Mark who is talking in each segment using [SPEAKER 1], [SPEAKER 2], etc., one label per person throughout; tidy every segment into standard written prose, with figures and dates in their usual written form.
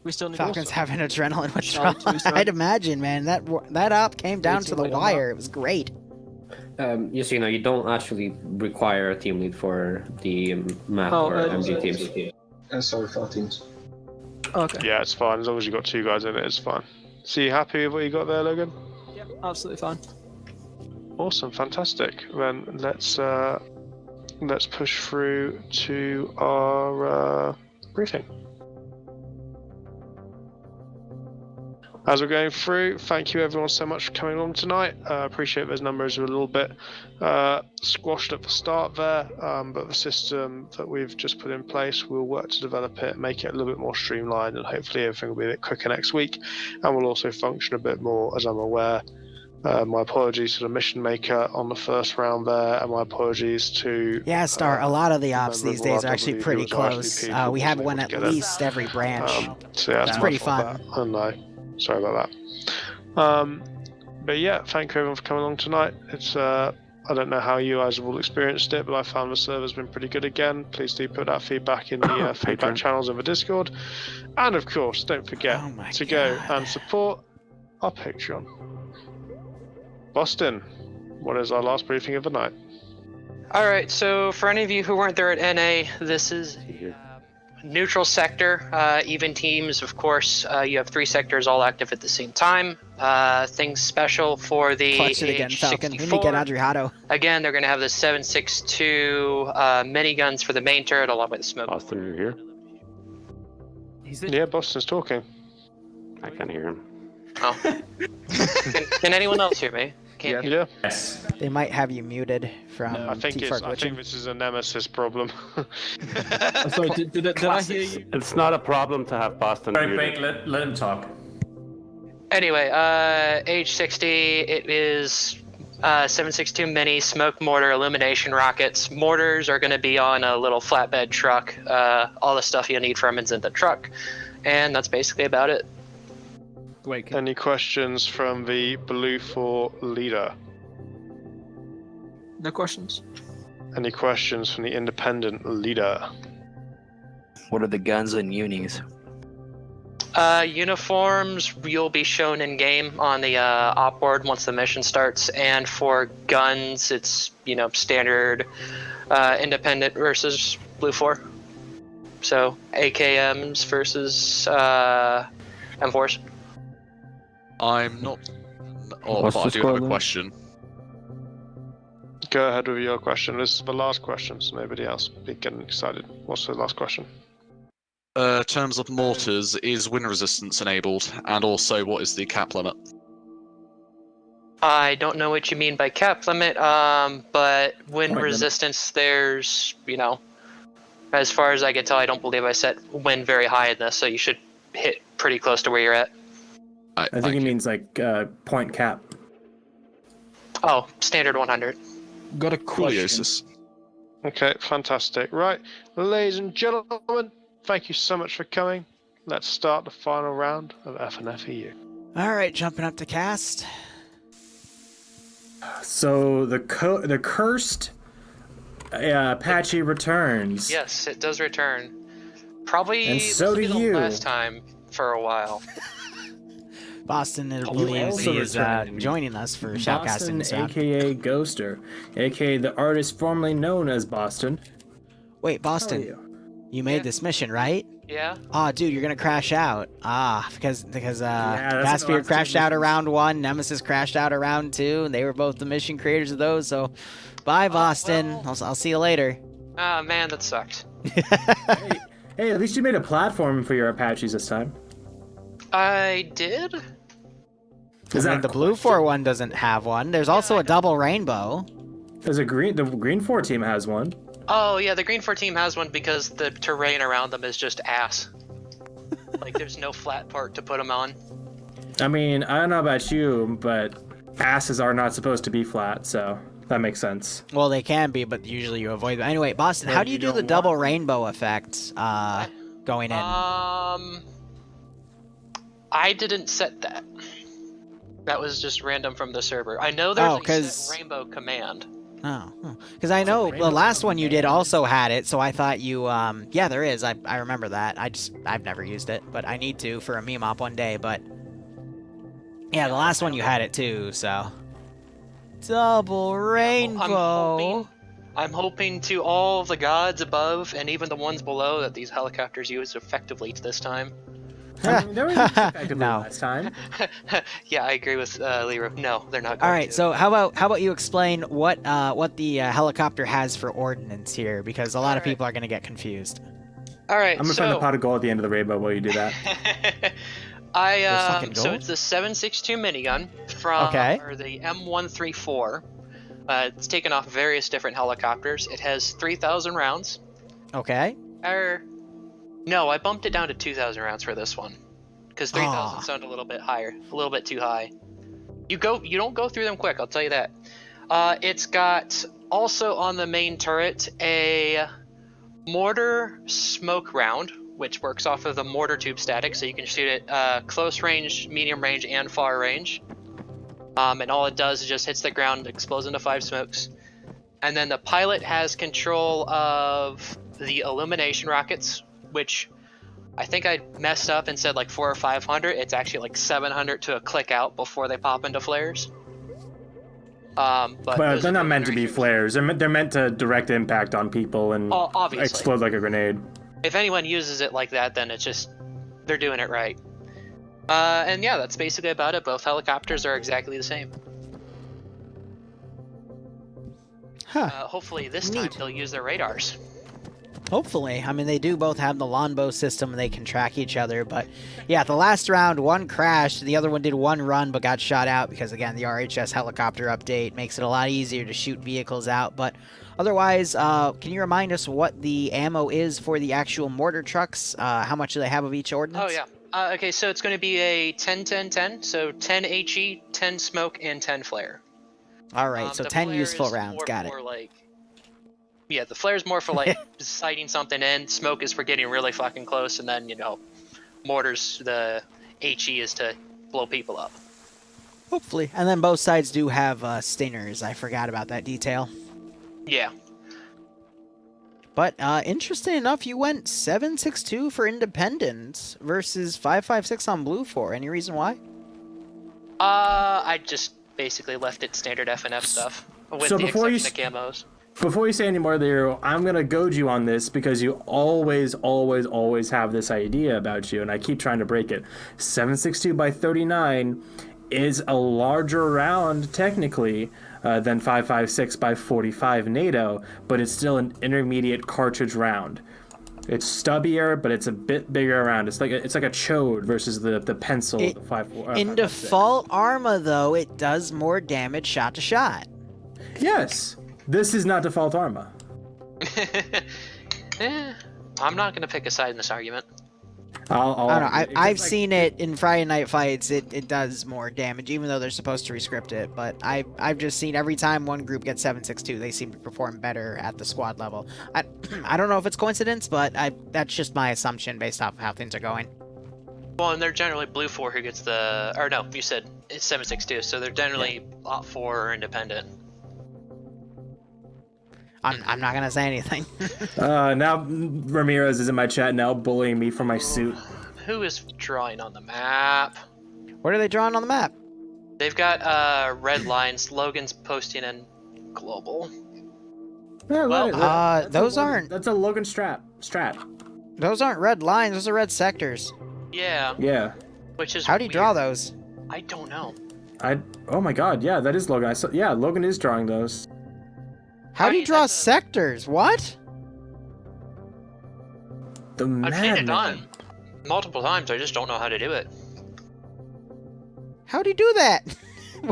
[SPEAKER 1] We still need
[SPEAKER 2] Falcon's having adrenaline
[SPEAKER 1] Shall we
[SPEAKER 2] withdrawal.
[SPEAKER 1] start?
[SPEAKER 2] I'd imagine, man. That op came down to the
[SPEAKER 1] Waiting on
[SPEAKER 2] wire. It was great.
[SPEAKER 3] Just so you know, you don't actually require a team lead for the map
[SPEAKER 1] Oh,
[SPEAKER 3] or MG teams.
[SPEAKER 4] Sorry, 14s.
[SPEAKER 1] Okay.
[SPEAKER 5] Yeah, it's fine. As long as you got 2 guys in it, it's fine. So you happy with what you got there, Logan?
[SPEAKER 1] Yeah, absolutely fine.
[SPEAKER 5] Awesome, fantastic. Then let's push through to our briefing. As we're going through, thank you everyone so much for coming along tonight. Appreciate those numbers were a little bit squashed at the start there, but the system that we've just put in place, we'll work to develop it, make it a little bit more streamlined, and hopefully everything will be a bit quicker next week, and will also function a bit more, as I'm aware. My apologies to the mission maker on the first round there, and my apologies to...
[SPEAKER 2] Yeah, Star, a lot of the ops these days are actually
[SPEAKER 5] RW
[SPEAKER 2] pretty
[SPEAKER 5] who was
[SPEAKER 2] close.
[SPEAKER 5] RSVP,
[SPEAKER 2] We have
[SPEAKER 5] wasn't
[SPEAKER 2] one
[SPEAKER 5] able
[SPEAKER 2] at
[SPEAKER 5] to get it.
[SPEAKER 2] least every branch.
[SPEAKER 5] So yeah,
[SPEAKER 2] It's
[SPEAKER 5] my
[SPEAKER 2] pretty
[SPEAKER 5] fault
[SPEAKER 2] fun.
[SPEAKER 5] for that, and sorry about that. But yeah, thank you everyone for coming along tonight. It's I don't know how you guys have all experienced it, but I found the server's been pretty good again. Please do put that feedback in the feedback channels of the Discord. And of course, don't forget to go and support our Patreon. Boston, what is our last briefing of the night?
[SPEAKER 6] Alright, so for any of you who weren't there at NA, this is neutral sector, even teams, of course. You have 3 sectors all active at the same time. Things special for the
[SPEAKER 2] Clutch it again, Falcon. We need to get Adriano.
[SPEAKER 6] Again, they're going to have the 7.62 miniguns for the main turret along with the smoke.
[SPEAKER 7] Boston, you're here?
[SPEAKER 5] Yeah, Boston's talking.
[SPEAKER 7] I can't hear him.
[SPEAKER 6] Oh. Can anyone else hear me? Can't hear.
[SPEAKER 5] Yeah.
[SPEAKER 4] Yes.
[SPEAKER 2] They might have you muted from
[SPEAKER 5] I think
[SPEAKER 2] glitching.
[SPEAKER 5] this is a nemesis problem.
[SPEAKER 1] I'm sorry, did I hear you?
[SPEAKER 7] It's not a problem to have Boston
[SPEAKER 4] Very
[SPEAKER 7] muted.
[SPEAKER 4] quick, let him talk.
[SPEAKER 6] Anyway, age 60, it is 7.62 mini, smoke mortar, illumination rockets. Mortars are going to be on a little flatbed truck. All the stuff you'll need from it's in the truck. And that's basically about it.
[SPEAKER 1] Wait,
[SPEAKER 5] Any questions from the BLUFOR leader?
[SPEAKER 1] no questions?
[SPEAKER 5] Any questions from the independent leader?
[SPEAKER 8] What are the guns and unis?
[SPEAKER 6] Uniforms you'll be shown in game on the op board once the mission starts, and for guns it's standard independent versus BLUFOR. So AKMs versus M4s.
[SPEAKER 9] I'm not. Oh,
[SPEAKER 7] What's
[SPEAKER 9] but I
[SPEAKER 7] the
[SPEAKER 9] do
[SPEAKER 7] score
[SPEAKER 9] have a
[SPEAKER 7] then?
[SPEAKER 9] question.
[SPEAKER 5] Go ahead with your question. This is the last question, so nobody else be getting excited. What's the last question?
[SPEAKER 9] Terms of mortars, is wind resistance enabled? And also, what is the cap limit?
[SPEAKER 6] I don't know what you mean by cap limit, but wind
[SPEAKER 4] Point
[SPEAKER 6] resistance, there's, as far as I can tell, I don't believe I set wind very high in this, so you should hit pretty close to where you're at.
[SPEAKER 10] I think he means like point cap.
[SPEAKER 6] Oh, standard 100.
[SPEAKER 1] Got a question.
[SPEAKER 9] Cooliosis.
[SPEAKER 5] Okay, fantastic. Right, ladies and gentlemen, thank you so much for coming. Let's start the final round of FNFEU.
[SPEAKER 2] All right, jumping up to cast.
[SPEAKER 10] So the cursed Apache returns.
[SPEAKER 6] Yes, it does return. Probably
[SPEAKER 10] And so
[SPEAKER 6] this will
[SPEAKER 10] do
[SPEAKER 6] be the
[SPEAKER 10] you.
[SPEAKER 6] last time for a while.
[SPEAKER 2] Boston believes
[SPEAKER 10] also
[SPEAKER 2] he is
[SPEAKER 10] returning.
[SPEAKER 2] joining us for
[SPEAKER 10] Boston,
[SPEAKER 2] shoutcasting this round.
[SPEAKER 10] aka Ghoster, aka the artist formerly known as Boston.
[SPEAKER 2] Wait, Boston,
[SPEAKER 10] How are
[SPEAKER 2] you made this mission, right?
[SPEAKER 6] Yeah?
[SPEAKER 2] Oh, dude, you're gonna crash out. because
[SPEAKER 10] that's
[SPEAKER 2] Bassbeard
[SPEAKER 10] what
[SPEAKER 2] crashed
[SPEAKER 10] I'm
[SPEAKER 2] out around 1, Nemesis crashed out around 2, and they were both the mission creators of those. So, bye, Boston.
[SPEAKER 6] well.
[SPEAKER 2] I'll see you later.
[SPEAKER 6] Ah, man, that sucked.
[SPEAKER 10] Hey, at least you made a platform for your Apaches this time.
[SPEAKER 6] I did?
[SPEAKER 10] Is
[SPEAKER 2] I
[SPEAKER 10] that
[SPEAKER 2] mean, the BLUFOR one doesn't have one. There's also a double rainbow.
[SPEAKER 10] the GREENFOR team has one.
[SPEAKER 6] Oh, yeah, the GREENFOR team has one because the terrain around them is just ass. Like, there's no flat part to put them on.
[SPEAKER 10] I mean, I don't know about you, but asses are not supposed to be flat, so that makes sense.
[SPEAKER 2] Well, they can be, but usually you avoid them. Anyway, Boston, how do you do the double rainbow effect going in?
[SPEAKER 6] I didn't set that. That was just random from the server. I know there's a set rainbow command.
[SPEAKER 2] Oh, because I know the last one you did also had it, so I thought you, yeah, there is. I remember that. I've never used it, but I need to for a meme op one day. But yeah, the last one you had it too, so double rainbow.
[SPEAKER 6] I'm hoping to all the gods above and even the ones below that these helicopters use effectively this time.
[SPEAKER 10] I mean, they were effectively
[SPEAKER 2] No.
[SPEAKER 10] last time.
[SPEAKER 6] Yeah, I agree with Liru. No, they're not going
[SPEAKER 2] All right,
[SPEAKER 6] to.
[SPEAKER 2] so how about you explain what the helicopter has for ordnance here, because a lot of people are gonna get confused.
[SPEAKER 6] All right,
[SPEAKER 10] I'm gonna find the pot of gold at the end of the rainbow while you do that.
[SPEAKER 6] So it's the 7.62 minigun from or the M134. It's taken off various different helicopters. It has 3,000 rounds.
[SPEAKER 2] Okay.
[SPEAKER 6] No, I bumped it down to 2,000 rounds for this one, because 3,000 sounded a little bit higher, a little bit too high. You don't go through them quick, I'll tell you that. It's got also on the main turret a mortar smoke round, which works off of the mortar tube static, so you can shoot it close range, medium range, and far range. And all it does is just hits the ground, explodes into 5 smokes. And then the pilot has control of the illumination rockets, which I think I messed up and said like 400 or 500. It's actually like 700 to a click out before they pop into flares. But
[SPEAKER 10] they're not meant to be flares. They're meant to direct impact on people and explode like a grenade.
[SPEAKER 6] If anyone uses it like that, then it's just they're doing it right. And yeah, that's basically about it. Both helicopters are exactly the same. Hopefully this time they'll use their radars.
[SPEAKER 2] Hopefully. I mean, they do both have the longbow system and they can track each other, but yeah, the last round, one crashed, the other one did one run but got shot out because, again, the RHS helicopter update makes it a lot easier to shoot vehicles out, but otherwise, can you remind us what the ammo is for the actual mortar trucks? How much do they have of each ordnance?
[SPEAKER 6] Oh, yeah. Okay, so it's going to be a 10-10-10, so 10 HE, 10 smoke, and 10 flare.
[SPEAKER 2] Alright, so 10 useful rounds, got it.
[SPEAKER 6] Yeah, the flare is more for like sighting something in. Smoke is for getting really fucking close, and then mortars, the HE is to blow people up.
[SPEAKER 2] Hopefully, and then both sides do have stingers. I forgot about that detail.
[SPEAKER 6] Yeah.
[SPEAKER 2] But interesting enough, you went 7.62 for independent versus 5.56 on BLUFOR. Any reason why?
[SPEAKER 6] I just basically left it standard FNF stuff with the exception of camos.
[SPEAKER 10] Before you say any more there, I'm going to goad you on this because you always have this idea about you, and I keep trying to break it. 7.62 by 39 is a larger round, technically, than 5.56 by 45 NATO, but it's still an intermediate cartridge round. It's stubbier, but it's a bit bigger around. It's like a chode versus the pencil. The 5.4.
[SPEAKER 2] In default Arma, though, it does more damage shot to shot.
[SPEAKER 10] Yes. This is not default Arma.
[SPEAKER 6] I'm not going to pick a side in this argument.
[SPEAKER 2] I don't know. I've seen it in Friday Night Fights. It does more damage, even though they're supposed to rescript it. But I've just seen every time one group gets 7.62, they seem to perform better at the squad level. I don't know if it's coincidence, but that's just my assumption based off of how things are going.
[SPEAKER 6] Well, and they're generally BLUFOR who gets the... Or no, you said it's 7.62, so they're generally Lot 4 or independent.
[SPEAKER 2] I'm not gonna say anything.
[SPEAKER 10] Now Ramirez is in my chat now, bullying me for my suit.
[SPEAKER 6] Who is drawing on the map?
[SPEAKER 2] What are they drawing on the map?
[SPEAKER 6] They've got red lines. Logan's posting in global.
[SPEAKER 10] Yeah,
[SPEAKER 2] well, those aren't.
[SPEAKER 10] That's a Logan strat.
[SPEAKER 2] Those aren't red lines. Those are red sectors.
[SPEAKER 6] Yeah.
[SPEAKER 10] Yeah.
[SPEAKER 6] Which is.
[SPEAKER 2] How do you draw those?
[SPEAKER 6] I don't know.
[SPEAKER 10] Oh my God! Yeah, that is Logan. Yeah, Logan is drawing those.
[SPEAKER 2] How do you draw sectors? What?
[SPEAKER 6] I've seen it done multiple times. I just don't know how to do it.
[SPEAKER 2] How do you do that?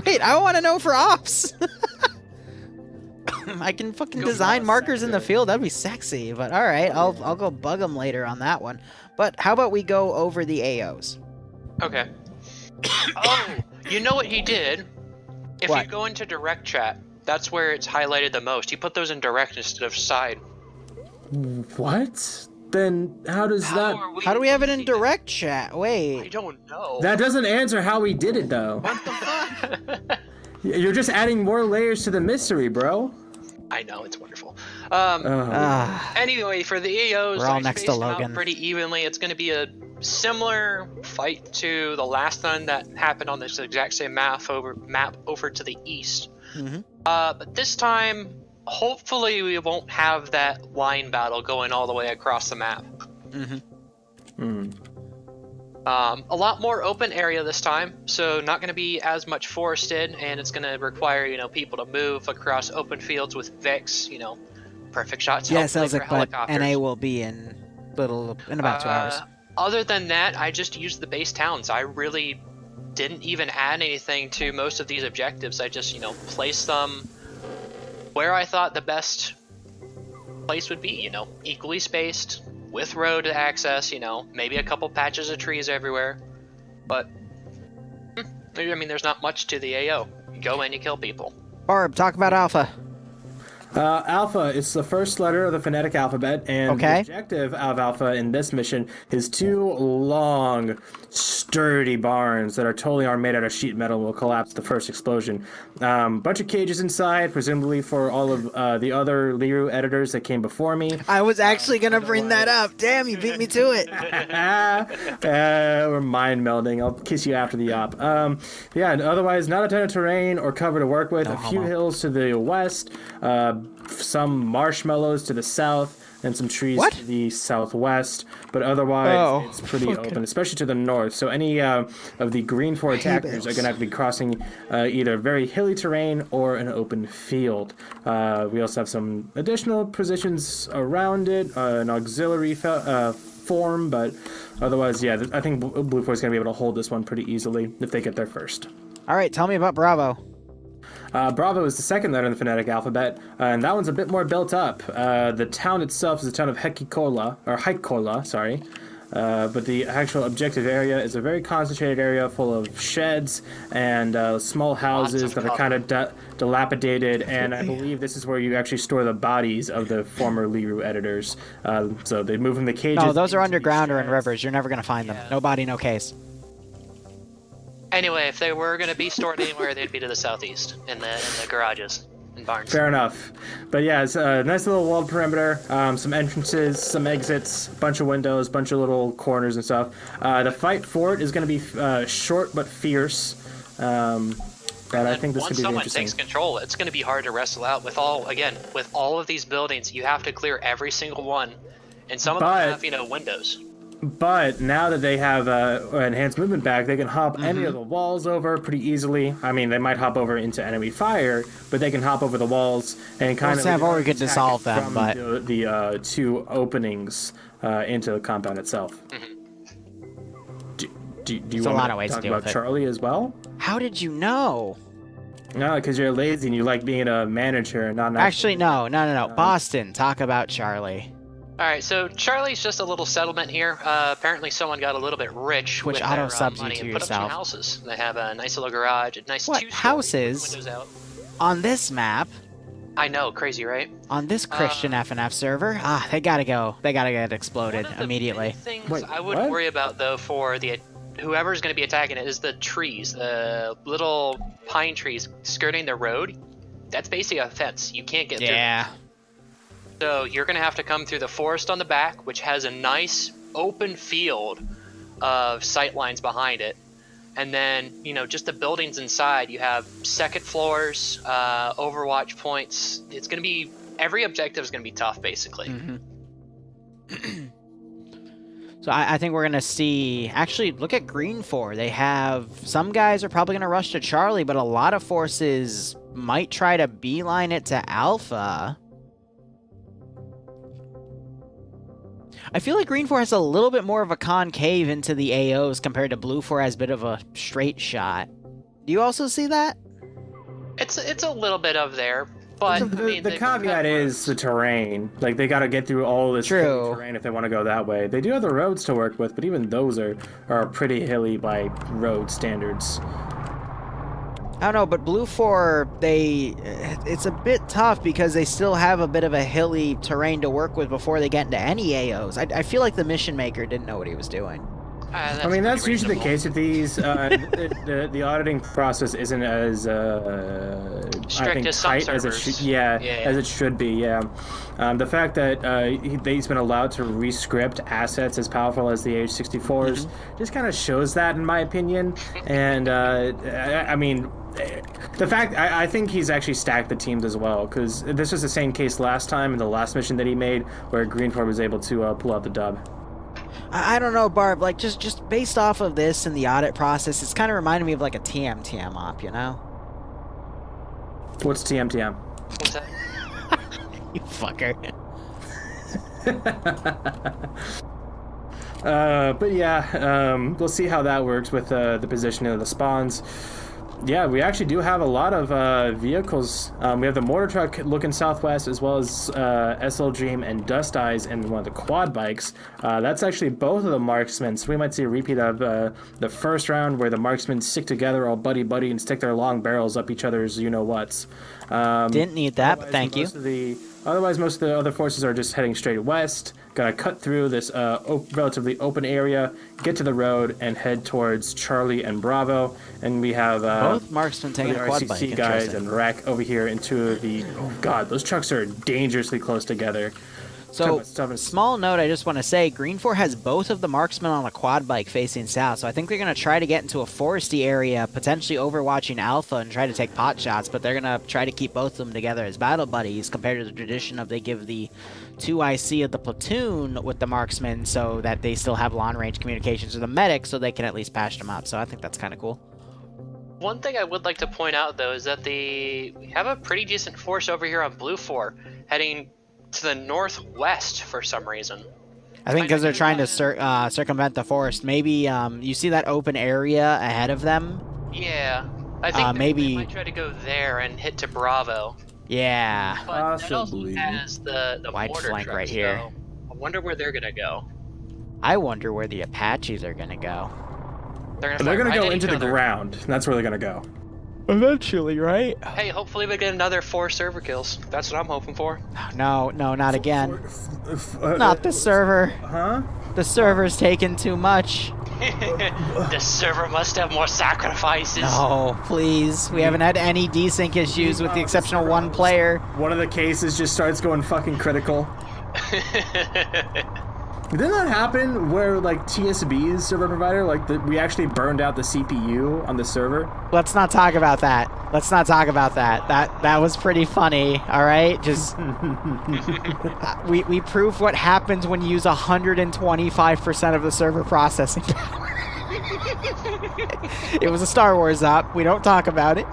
[SPEAKER 2] Wait, I want to know for ops. I can fucking design markers in the field. That'd be sexy. But all right, I'll go bug them later on that one. But how about we go over the AOs?
[SPEAKER 6] Okay. Oh, you know what he did? If
[SPEAKER 2] What?
[SPEAKER 6] you go into direct chat, that's where it's highlighted the most. He put those in direct instead of side.
[SPEAKER 10] What? Then how does that...
[SPEAKER 2] How do we have it in direct chat? Wait.
[SPEAKER 6] I don't know.
[SPEAKER 10] That doesn't answer how we did it, though.
[SPEAKER 2] What the fuck?
[SPEAKER 10] You're just adding more layers to the mystery, bro.
[SPEAKER 6] I know, it's wonderful.
[SPEAKER 2] Ah,
[SPEAKER 6] Anyway, for the AOs,
[SPEAKER 2] We're all
[SPEAKER 6] I
[SPEAKER 2] next to
[SPEAKER 6] spaced them out
[SPEAKER 2] Logan.
[SPEAKER 6] pretty evenly. It's going to be a similar fight to the last one that happened on this exact same map over to the east.
[SPEAKER 2] Mhm.
[SPEAKER 6] But this time, hopefully, we won't have that line battle going all the way across the map. A lot more open area this time, so not going to be as much forested, and it's going to require, people to move across open fields with Vex, perfect shots.
[SPEAKER 2] yeah, it
[SPEAKER 6] hopefully
[SPEAKER 2] sounds
[SPEAKER 6] for
[SPEAKER 2] like, but
[SPEAKER 6] helicopters.
[SPEAKER 2] NA will be in about 2 hours.
[SPEAKER 6] Other than that, I just used the base towns. I really didn't even add anything to most of these objectives. I just, placed them where I thought the best place would be, equally spaced, with road access, maybe a couple patches of trees everywhere. But, I mean, there's not much to the AO. You go in, you kill people.
[SPEAKER 2] Barb, talk about Alpha.
[SPEAKER 10] Alpha is the first letter of the phonetic alphabet, and the objective of Alpha in this mission is 2 long, sturdy barns that are totally are made out of sheet metal and will collapse the first explosion. Bunch of cages inside, presumably for all of the other Liru editors that came before me.
[SPEAKER 2] I was actually going to bring that up. Damn, you beat me to it.
[SPEAKER 10] We're mind melding. I'll kiss you after the op. Yeah, and otherwise, not a ton of terrain or cover to work with.
[SPEAKER 2] No
[SPEAKER 10] a few
[SPEAKER 2] homo.
[SPEAKER 10] hills to the west, some marshmallows to the south, and some trees to the southwest. But otherwise, it's pretty open, especially to the north. So any of the GREENFOR attackers are going to have to be crossing either very hilly terrain or an open field. We also have some additional positions around it, an auxiliary form, but otherwise, yeah, I think BLUFOR is going to be able to hold this one pretty easily if they get there first.
[SPEAKER 2] All right, tell me about Bravo.
[SPEAKER 10] Bravo is the second letter in the phonetic alphabet, and that one's a bit more built up. The town itself is the town of Haikola, sorry. But the actual objective area is a very concentrated area full of sheds and small houses that are kind of dilapidated, and I believe this is where you actually store the bodies of the former Liru editors. So they move from the cages.
[SPEAKER 2] No, those are underground or in rivers. You're never going to find them. No body, no case.
[SPEAKER 6] Anyway, if they were going to be stored anywhere, they'd be to the southeast, in the garages and barns.
[SPEAKER 10] Fair enough. But yeah, it's a nice little walled perimeter, some entrances, some exits, bunch of windows, bunch of little corners and stuff. The fight for it is going to be short but fierce. But I think this could be interesting.
[SPEAKER 6] Once someone takes control, it's going to be hard to wrestle out. With all of these buildings, you have to clear every single one, and some of them have, windows.
[SPEAKER 10] But now that they have enhanced movement back, they can hop any of the walls over pretty easily. I mean, they might hop over into enemy fire, but they can hop over the walls and kind of
[SPEAKER 2] or we could dissolve them,
[SPEAKER 10] from
[SPEAKER 2] but
[SPEAKER 10] the 2 openings into the compound itself. Do you want to talk about Charlie as well?
[SPEAKER 2] How did you know?
[SPEAKER 10] No, because you're lazy and you like being a manager, not an
[SPEAKER 2] Actually, no. Boston, talk about Charlie.
[SPEAKER 6] Alright, so Charlie's just a little settlement here. Apparently someone got a little bit rich with their money and put up some houses. They have a nice little garage, a nice 2-story
[SPEAKER 2] houses?
[SPEAKER 6] windows out.
[SPEAKER 2] On this map?
[SPEAKER 6] I know, crazy, right?
[SPEAKER 2] On this Christian FNF server? They gotta go. They gotta get exploded immediately.
[SPEAKER 6] Things I would worry about, though, for the whoever's going to be attacking it is the trees. The little pine trees skirting the road. That's basically a fence. You can't get through.
[SPEAKER 2] Yeah.
[SPEAKER 6] So you're going to have to come through the forest on the back, which has a nice open field of sight lines behind it. And then, just the buildings inside, you have second floors, overwatch points. It's going to be, every objective is going to be tough, basically.
[SPEAKER 2] So I think we're going to see, actually, look at GREENFOR. They have, some guys are probably going to rush to Charlie, but a lot of forces might try to beeline it to Alpha. I feel like GREENFOR has a little bit more of a concave into the AOs compared to BLUFOR has a bit of a straight shot. Do you also see that?
[SPEAKER 6] It's a little bit of there, but
[SPEAKER 10] the caveat is the terrain. Like, they got to get through all this terrain if they want to go that way. They do have the roads to work with, but even those are pretty hilly by road standards.
[SPEAKER 2] I don't know, but BLUFOR, it's a bit tough because they still have a bit of a hilly terrain to work with before they get into any AOs. I feel like the mission maker didn't know what he was doing.
[SPEAKER 10] I mean, that's usually the case with these. The auditing process isn't as
[SPEAKER 6] strict as some
[SPEAKER 10] tight as it
[SPEAKER 6] servers.
[SPEAKER 10] should. As it should be. Yeah. The fact that he's been allowed to rescript assets as powerful as the H64s just kind of shows that, in my opinion. And I mean, the fact I think he's actually stacked the teams as well, because this was the same case last time in the last mission that he made, where GREENFOR was able to pull out the dub.
[SPEAKER 2] I don't know, Barb. Like, just based off of this and the audit process, it's kind of reminding me of like a TM op, you know?
[SPEAKER 10] What's TM?
[SPEAKER 6] What's that?
[SPEAKER 2] You fucker.
[SPEAKER 10] But yeah, we'll see how that works with the positioning of the spawns. Yeah, we actually do have a lot of vehicles. We have the mortar truck looking southwest, as well as SL Dream and Dust Eyes and one of the quad bikes. That's actually both of the marksmen, so we might see a repeat of the first round where the marksmen stick together all buddy-buddy and stick their long barrels up each other's you-know-whats.
[SPEAKER 2] Didn't need that, but thank you.
[SPEAKER 10] Otherwise, most of the other forces are just heading straight west, gonna cut through this relatively open area, get to the road, and head towards Charlie and Bravo. And we have
[SPEAKER 2] both marksmen taking
[SPEAKER 10] the
[SPEAKER 2] a quad
[SPEAKER 10] RCC
[SPEAKER 2] bike.
[SPEAKER 10] guys and Rack over here into the... Oh god, those trucks are dangerously close together.
[SPEAKER 2] So, small note, I just want to say, GREENFOR has both of the marksmen on a quad bike facing south, so I think they're going to try to get into a foresty area, potentially overwatching Alpha and try to take pot shots, but they're going to try to keep both of them together as battle buddies, compared to the tradition of they give the 2 IC of the platoon with the marksmen so that they still have long-range communications with the medic so they can at least patch them up, so I think that's kind of cool.
[SPEAKER 6] One thing I would like to point out, though, is that we have a pretty decent force over here on BLUFOR, heading to the northwest for some reason.
[SPEAKER 2] I think because they're trying to circumvent the forest. Maybe you see that open area ahead of them?
[SPEAKER 6] Yeah. I think
[SPEAKER 2] maybe
[SPEAKER 6] they might try to go there and hit to Bravo.
[SPEAKER 2] Yeah.
[SPEAKER 6] But that also has the
[SPEAKER 2] wide
[SPEAKER 6] mortar
[SPEAKER 2] flank
[SPEAKER 6] trucks,
[SPEAKER 2] right here.
[SPEAKER 6] so I wonder where they're going to go.
[SPEAKER 2] I wonder where the Apaches are going to go.
[SPEAKER 6] They're
[SPEAKER 10] going to go into the ground. That's where they're going to go.
[SPEAKER 2] Eventually, right?
[SPEAKER 6] Hey, hopefully we get another 4 server kills. That's what I'm hoping for.
[SPEAKER 2] No, not again. Not the server.
[SPEAKER 10] Huh?
[SPEAKER 2] The server's taken too much.
[SPEAKER 6] The server must have more sacrifices.
[SPEAKER 2] No, please. We haven't had any desync issues with the exception of one player.
[SPEAKER 10] One of the cases just starts going fucking critical. Didn't that happen where, like, TSB's server provider, like, we actually burned out the CPU on the server?
[SPEAKER 2] Let's not talk about that. Let's not talk about that. That was pretty funny, all right? Just, we prove what happens when you use 125% of the server processing power. It was a Star Wars op. We don't talk about it.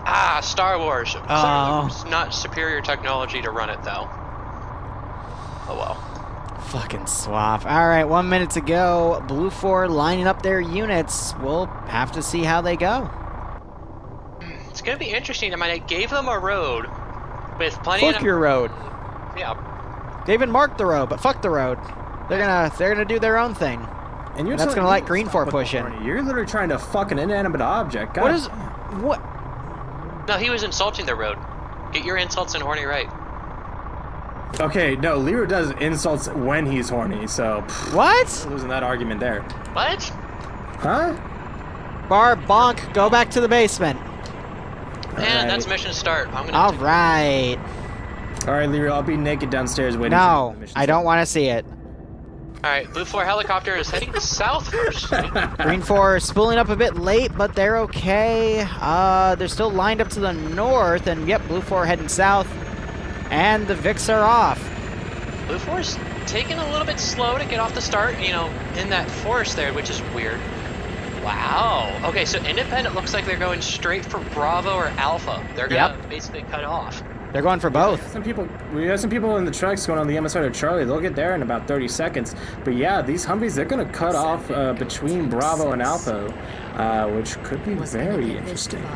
[SPEAKER 6] Ah, Star Wars. Clearly, it's not superior technology to run it, though. Oh well.
[SPEAKER 2] Fucking swap. Alright, 1 minute to go. BLUFOR lining up their units. We'll have to see how they go.
[SPEAKER 6] It's gonna be interesting. I mean, I gave them a road with plenty
[SPEAKER 2] Fuck your road.
[SPEAKER 6] Yeah.
[SPEAKER 2] They even marked the road, but fuck the road. They're gonna do their own thing. And that's gonna let GREENFOR push in.
[SPEAKER 10] You're literally trying to fuck an inanimate object. God.
[SPEAKER 2] What?
[SPEAKER 6] No, he was insulting the road. Get your insults in horny right.
[SPEAKER 10] Okay, no, Liru does insults when he's horny, so...
[SPEAKER 2] What?
[SPEAKER 10] Losing that argument there.
[SPEAKER 6] What?
[SPEAKER 10] Huh?
[SPEAKER 2] Bonk, go back to the basement.
[SPEAKER 6] And that's mission start. I'm gonna
[SPEAKER 2] Alright,
[SPEAKER 10] Liru, I'll be naked downstairs waiting
[SPEAKER 2] no,
[SPEAKER 10] for the mission
[SPEAKER 2] I don't want to see it.
[SPEAKER 6] Alright, BLUFOR helicopter is heading south first.
[SPEAKER 2] GREENFOR spooling up a bit late, but they're okay. They're still lined up to the north, and yep, BLUFOR heading south. And the Vics are off.
[SPEAKER 6] BLUFOR's taking a little bit slow to get off the start, you know, in that forest there, which is weird. Wow. Okay, so Independent looks like they're going straight for Bravo or Alpha. They're gonna basically cut off.
[SPEAKER 2] They're going for both.
[SPEAKER 10] We have some people in the trucks going on the MSR to Charlie. They'll get there in about 30 seconds. But yeah, these Humvees, they're going to cut off between Bravo and Alpha, which could be very interesting.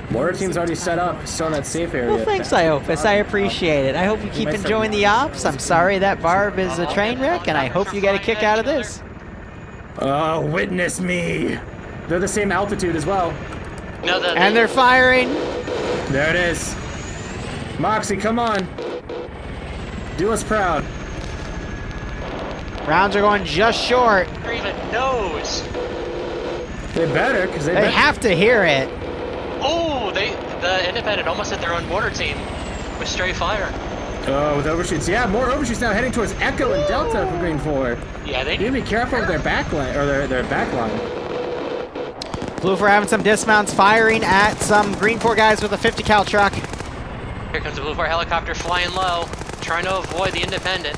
[SPEAKER 10] Mortar team's already set up, still in that safe area.
[SPEAKER 2] Well, thanks, Iopus. I appreciate it. I hope you keep enjoying the ops. I'm sorry that Barb is a train wreck, and I hope you get a kick out of this.
[SPEAKER 10] Oh, witness me! They're the same altitude as well.
[SPEAKER 6] No,
[SPEAKER 2] and they're firing.
[SPEAKER 10] There it is. Moxie, come on. Do us proud.
[SPEAKER 2] Rounds are going just short.
[SPEAKER 6] Or even knows.
[SPEAKER 10] They better, because
[SPEAKER 2] They have to hear it.
[SPEAKER 6] Oh, the independent almost hit their own mortar team with stray fire.
[SPEAKER 10] Oh, with overshoots. Yeah, more overshoots now heading towards Echo and Delta for Green 4.
[SPEAKER 6] Yeah, they
[SPEAKER 10] need to be careful with their backline, or their backline.
[SPEAKER 2] BLUFOR having some dismounts, firing at some Green 4 guys with a 50 cal truck.
[SPEAKER 6] Here comes the BLUFOR helicopter flying low, trying to avoid the independent.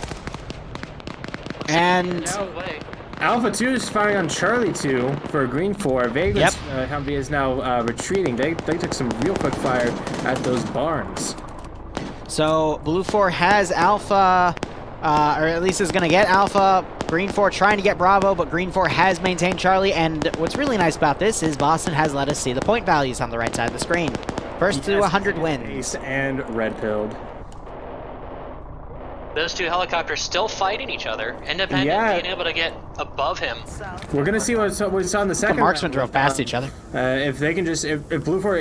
[SPEAKER 2] And
[SPEAKER 10] Alpha 2 is firing on Charlie 2 for Green 4. Vegas Humvee is now retreating. They took some real quick fire at those barns.
[SPEAKER 2] So BLUFOR has Alpha, or at least is going to get Alpha. Green 4 trying to get Bravo, but Green 4 has maintained Charlie. And what's really nice about this is Boston has let us see the point values on the right side of the screen. First to 100 wins.
[SPEAKER 10] Ace and red pilled.
[SPEAKER 6] Those two helicopters still fighting each other. Independent being able to get above him.
[SPEAKER 10] We're gonna see what we saw in the second.
[SPEAKER 2] The marksmen
[SPEAKER 10] round.
[SPEAKER 2] drove past each other.
[SPEAKER 10] If they can just, if BLUFOR,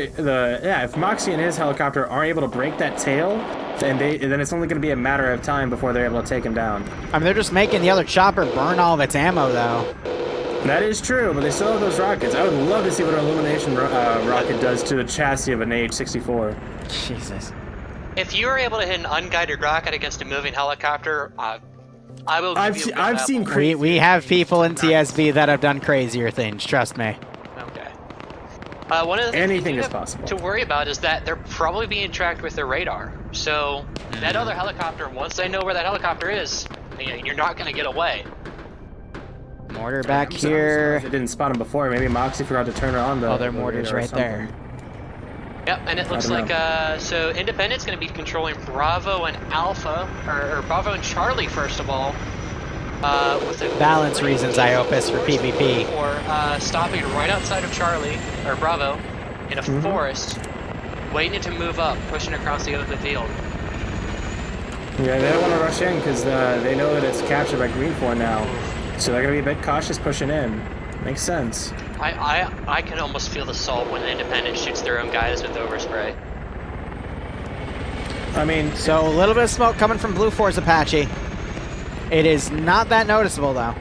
[SPEAKER 10] if Moxie and his helicopter aren't able to break that tail, then it's only gonna be a matter of time before they're able to take him down.
[SPEAKER 2] I mean, they're just making the other chopper burn all of its ammo, though.
[SPEAKER 10] That is true, but they still have those rockets. I would love to see what an illumination rocket does to the chassis of an AH-64.
[SPEAKER 2] Jesus.
[SPEAKER 6] If you are able to hit an unguided rocket against a moving helicopter, I will give you
[SPEAKER 10] I've seen crazy.
[SPEAKER 2] We have people in TSB that have done crazier things, trust me.
[SPEAKER 6] Okay. One of the things
[SPEAKER 10] Anything
[SPEAKER 6] you
[SPEAKER 10] is
[SPEAKER 6] have
[SPEAKER 10] possible
[SPEAKER 6] to worry about is that they're probably being tracked with their radar. So that other helicopter, once they know where that helicopter is, you're not going to get away.
[SPEAKER 2] Mortar back here.
[SPEAKER 10] They didn't spot him before. Maybe Moxie forgot to turn on the.
[SPEAKER 2] Oh, their mortar's right there.
[SPEAKER 6] Yep, and it looks like so Independent's going to be controlling Bravo and Alpha, or Bravo and Charlie first of all. With the
[SPEAKER 2] balance reasons, Iopus for PvP.
[SPEAKER 6] Or stopping right outside of Charlie or Bravo in a forest, waiting to move up, pushing across the open field.
[SPEAKER 10] Yeah, they don't want to rush in because they know that it's captured by Green 4 now, so they're going to be a bit cautious pushing in. Makes sense.
[SPEAKER 6] I can almost feel the salt when the Independent shoots their own guys with overspray.
[SPEAKER 10] I mean,
[SPEAKER 2] so a little bit of smoke coming from BLUFOR's Apache. It is not that noticeable though.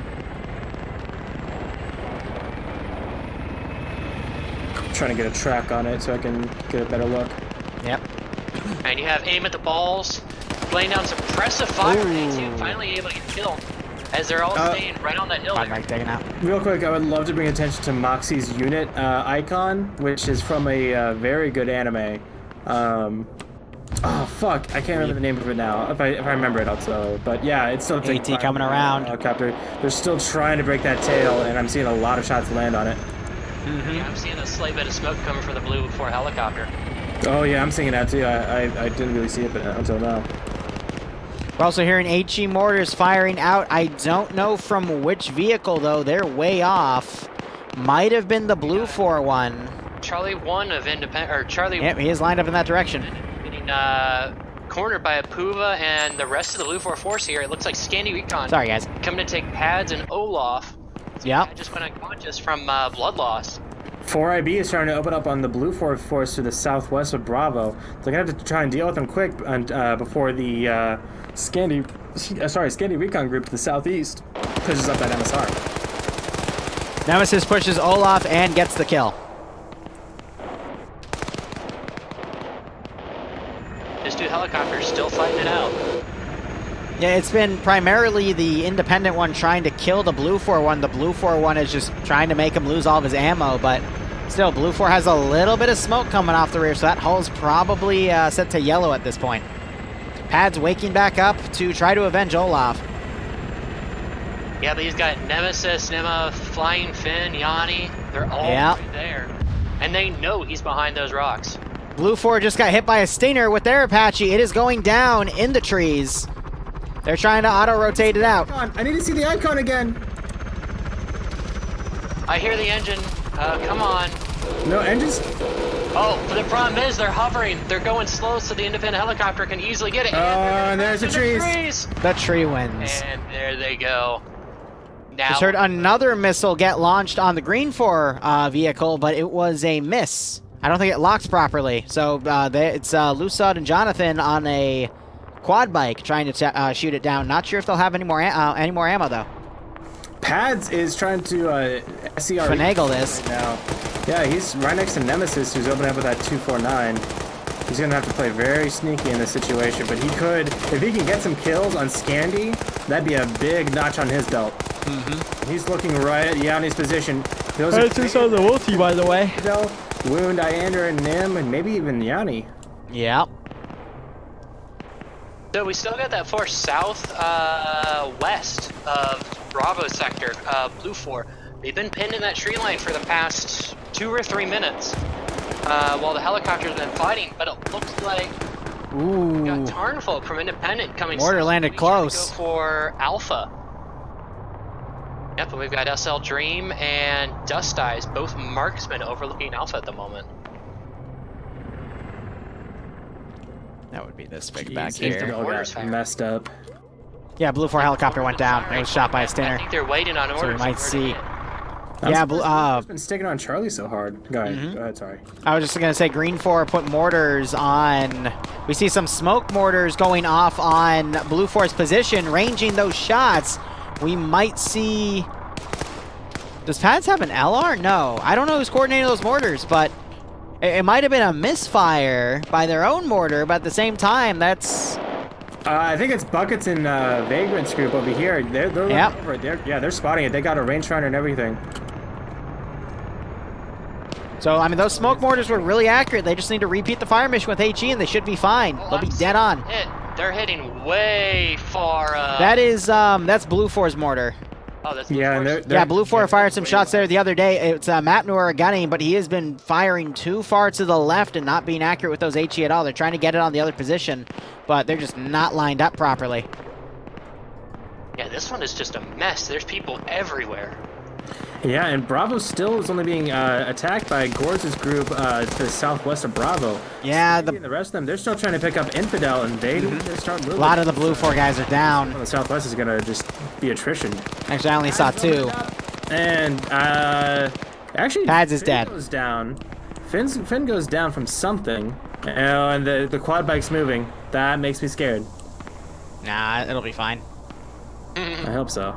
[SPEAKER 10] I'm trying to get a track on it so I can get a better look.
[SPEAKER 2] Yep.
[SPEAKER 6] And you have aim at the balls, laying down suppressive fire. A2 finally able to get killed as they're all staying right on that hill.
[SPEAKER 2] Taken out.
[SPEAKER 10] Real quick, I would love to bring attention to Moxie's unit icon, which is from a very good anime. Oh fuck! I can't remember the name of it now. If I remember it, I'll tell you. But yeah, it's still
[SPEAKER 2] AT coming around.
[SPEAKER 10] Helicopter. They're still trying to break that tail, and I'm seeing a lot of shots land on it.
[SPEAKER 6] Yeah, I'm seeing a slight bit of smoke coming from the BLUFOR helicopter.
[SPEAKER 10] Oh yeah, I'm seeing that too. I didn't really see it until now.
[SPEAKER 2] We're also hearing HE mortars firing out. I don't know from which vehicle though. They're way off. Might have been the BLUFOR one.
[SPEAKER 6] Charlie 1 of Independent, or Charlie.
[SPEAKER 2] Yep, he is lined up in that direction.
[SPEAKER 6] Cornered by a Puva and the rest of the BLUFOR force here. It looks like Scandy Recon.
[SPEAKER 2] Sorry, guys.
[SPEAKER 6] Coming to take pads and Olaf.
[SPEAKER 2] Yep.
[SPEAKER 6] Just went unconscious from blood loss.
[SPEAKER 10] 4IB is trying to open up on the BLUFOR force to the southwest of Bravo. They're gonna have to try and deal with them quick before the Scandy Recon group to the southeast pushes up that MSR.
[SPEAKER 2] Nemesis pushes Olaf and gets the kill.
[SPEAKER 6] These two helicopters still fighting it out.
[SPEAKER 2] Yeah, it's been primarily the Independent one trying to kill the BLUFOR one. The BLUFOR one is just trying to make him lose all of his ammo, but still, BLUFOR has a little bit of smoke coming off the rear, so that hull's probably set to yellow at this point. Pad's waking back up to try to avenge Olaf.
[SPEAKER 6] Yeah, but he's got Nemesis, Nema, Flying Finn, Yanni. They're all right there. And they know he's behind those rocks.
[SPEAKER 2] BLUFOR just got hit by a Stinger with their Apache. It is going down in the trees. They're trying to auto-rotate it out.
[SPEAKER 10] I need to see the icon again.
[SPEAKER 6] I hear the engine. Come on.
[SPEAKER 10] No engines?
[SPEAKER 6] Oh, but the problem is they're hovering. They're going slow so the Independent helicopter can easily get it.
[SPEAKER 10] And there's the trees.
[SPEAKER 2] The tree wins.
[SPEAKER 6] And there they go. Now,
[SPEAKER 2] Just heard another missile get launched on the GreenFor vehicle, but it was a miss. I don't think it locked properly. So it's Lusod and Jonathan on a quad bike trying to shoot it down. Not sure if they'll have any more ammo though.
[SPEAKER 10] Pads is trying to SCR
[SPEAKER 2] finagle this.
[SPEAKER 10] right now. Yeah, he's right next to Nemesis, who's opening up with that 249. He's gonna have to play very sneaky in this situation, but he could, if he can get some kills on Scandy, that'd be a big notch on his belt. He's looking right at Yanni's position.
[SPEAKER 2] Pads is on the ulti, by the way.
[SPEAKER 10] Wound Iander and Nim, and maybe even Yanni.
[SPEAKER 2] Yep.
[SPEAKER 6] So we still got that force south west of Bravo sector, BLUFOR. They've been pinned in that tree line for the past 2 or 3 minutes while the helicopters have been fighting, but it looks like we got Tarnfolk from Independent coming.
[SPEAKER 2] Mortar landed close.
[SPEAKER 6] Go for Alpha. Yep, and we've got SL Dream and Dust Eyes, both marksmen overlooking Alpha at the moment.
[SPEAKER 2] That would be this big back
[SPEAKER 10] Jeez,
[SPEAKER 2] here.
[SPEAKER 10] all got messed up.
[SPEAKER 2] Yeah, BLUFOR helicopter went down. It was shot by a
[SPEAKER 6] I
[SPEAKER 2] Stinner.
[SPEAKER 6] think they're waiting on orders.
[SPEAKER 2] So we might see.
[SPEAKER 10] I'm
[SPEAKER 2] Yeah,
[SPEAKER 10] surprised he's been sticking on Charlie so hard. Go ahead, go ahead, sorry.
[SPEAKER 2] I was just gonna say GREENFOR put mortars on. We see some smoke mortars going off on BLUFOR's position, ranging those shots. We might see. Does Pads have an LR? No, I don't know who's coordinating those mortars, but it might have been a misfire by their own mortar. But at the same time, that's.
[SPEAKER 10] I think it's Buckets and Vagrant's group over here. They're
[SPEAKER 2] Yep.
[SPEAKER 10] over it. They're spotting it. They got a rangefinder and everything.
[SPEAKER 2] So, I mean, those smoke mortars were really accurate. They just need to repeat the fire mission with HE and they should be fine. They'll be dead on.
[SPEAKER 6] They're hitting way far.
[SPEAKER 2] That is, that's BLUFOR's mortar.
[SPEAKER 6] Oh, that's
[SPEAKER 10] Yeah,
[SPEAKER 6] BLUFOR's?
[SPEAKER 10] they're
[SPEAKER 2] Yeah, BLUFOR fired some shots there the other day. It's Mapnoir gunning, but he has been firing too far to the left and not being accurate with those HE at all. They're trying to get it on the other position, but they're just not lined up properly.
[SPEAKER 6] Yeah, this one is just a mess. There's people everywhere.
[SPEAKER 10] Yeah, and Bravo still is only being attacked by Gorge's group to the southwest of Bravo.
[SPEAKER 2] Yeah,
[SPEAKER 10] the rest of them, they're still trying to pick up Infidel, and they start moving.
[SPEAKER 2] A lot of the BLUFOR guys are down.
[SPEAKER 10] The southwest is gonna just be attrition.
[SPEAKER 2] Actually, I only saw 2.
[SPEAKER 10] And actually,
[SPEAKER 2] Pads is
[SPEAKER 10] Finn
[SPEAKER 2] dead.
[SPEAKER 10] Goes down. Finn goes down from something, and the quad bike's moving. That makes me scared.
[SPEAKER 2] Nah, it'll be fine.
[SPEAKER 10] I hope so.